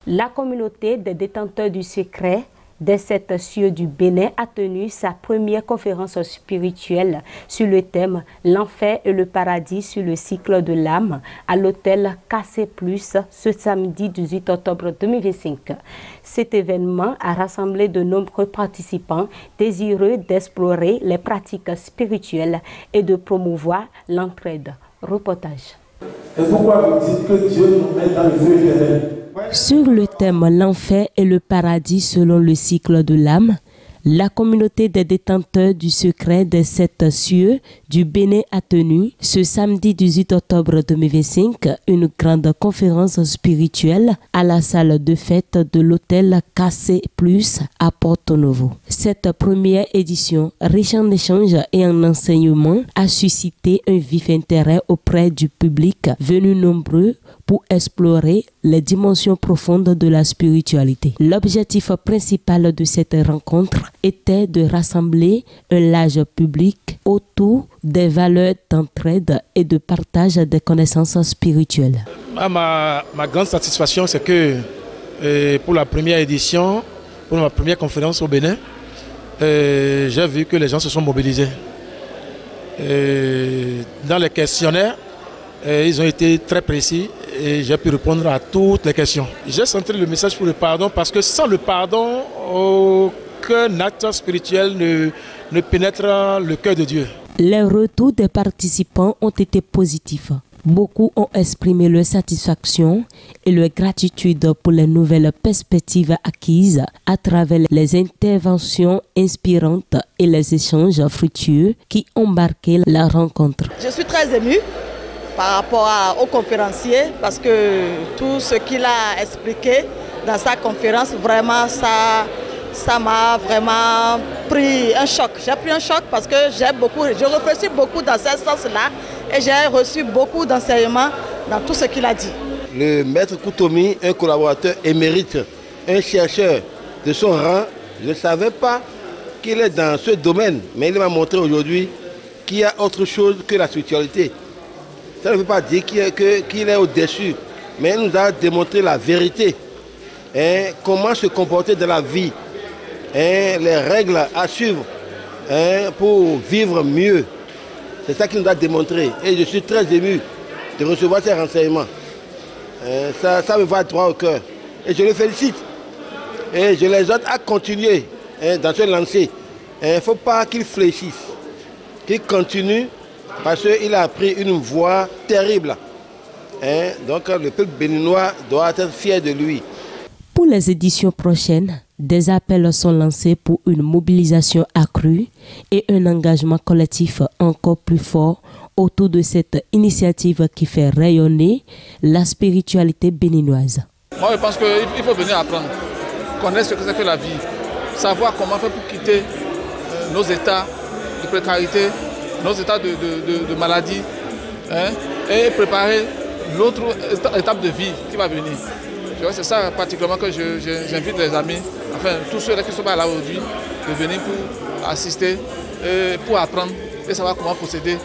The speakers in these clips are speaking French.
La communauté des détenteurs du secret des 7 cieux du Bénin a tenu sa première conférence spirituelle sur le thème « L'enfer et le paradis sur le cycle de l'âme » à l'hôtel KC+, ce samedi 18 octobre 2025. Cet événement a rassemblé de nombreux participants désireux d'explorer les pratiques spirituelles et de promouvoir l'entraide. Reportage. Et pourquoi vous dites que Dieu nous met dans le feu éternel? Sur le thème « L'enfer et le paradis selon le cycle de l'âme », la communauté des détenteurs du secret des 7 cieux du Bénin a tenu ce samedi 18 octobre 2025 une grande conférence spirituelle à la salle de fête de l'hôtel KC+ à Porto Novo. Cette première édition, riche en échanges et en enseignements, a suscité un vif intérêt auprès du public venu nombreux pour explorer les dimensions profondes de la spiritualité. L'objectif principal de cette rencontre était de rassembler un large public autour des valeurs d'entraide et de partage des connaissances spirituelles. Ma grande satisfaction, c'est que pour la première édition, pour ma première conférence au Bénin, j'ai vu que les gens se sont mobilisés. Dans les questionnaires, ils ont été très précis et j'ai pu répondre à toutes les questions. J'ai centré le message pour le pardon parce que sans le pardon, aucun acte spirituel ne pénètre le cœur de Dieu. Les retours des participants ont été positifs. Beaucoup ont exprimé leur satisfaction et leur gratitude pour les nouvelles perspectives acquises à travers les interventions inspirantes et les échanges fructueux qui ont marqué la rencontre. Je suis très émue par rapport au conférencier parce que tout ce qu'il a expliqué dans sa conférence, vraiment ça m'a vraiment pris un choc. J'ai pris un choc parce que je réfléchis beaucoup dans ce sens-là et j'ai reçu beaucoup d'enseignements dans tout ce qu'il a dit. Le maître Koutoumi, un collaborateur émérite, un chercheur de son rang, je ne savais pas qu'il est dans ce domaine, mais il m'a montré aujourd'hui qu'il y a autre chose que la spiritualité. Ça ne veut pas dire qu'il est au-dessus, mais il nous a démontré la vérité, comment se comporter dans la vie, les règles à suivre pour vivre mieux. C'est ça qu'il nous a démontré et je suis très ému de recevoir ces renseignements. Ça me va droit au cœur et je le félicite et je les exhorte à continuer dans ce lancer. Il ne faut pas qu'ils fléchissent, qu'ils continuent parce qu'il a appris une voie terrible. Donc le peuple béninois doit être fier de lui. Pour les éditions prochaines, des appels sont lancés pour une mobilisation accrue et un engagement collectif encore plus fort autour de cette initiative qui fait rayonner la spiritualité béninoise. Moi, je pense qu'il faut venir apprendre, connaître ce que c'est que la vie, savoir comment faire pour quitter nos états de précarité, nos états de maladie, et préparer l'autre étape de vie qui va venir. C'est ça particulièrement que j'invite les amis, enfin tous ceux qui sont là aujourd'hui, de venir pour assister, pour apprendre et savoir comment procéder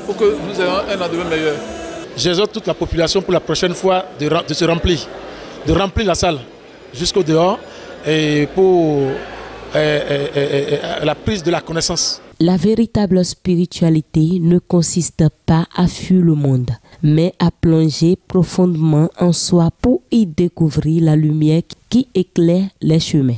pour que nous ayons un lendemain meilleur. J'exhorte toute la population pour la prochaine fois de se remplir, de remplir la salle jusqu'au dehors et pour la prise de la connaissance. La véritable spiritualité ne consiste pas à fuir le monde, mais à plonger profondément en soi pour y découvrir la lumière qui éclaire les chemins.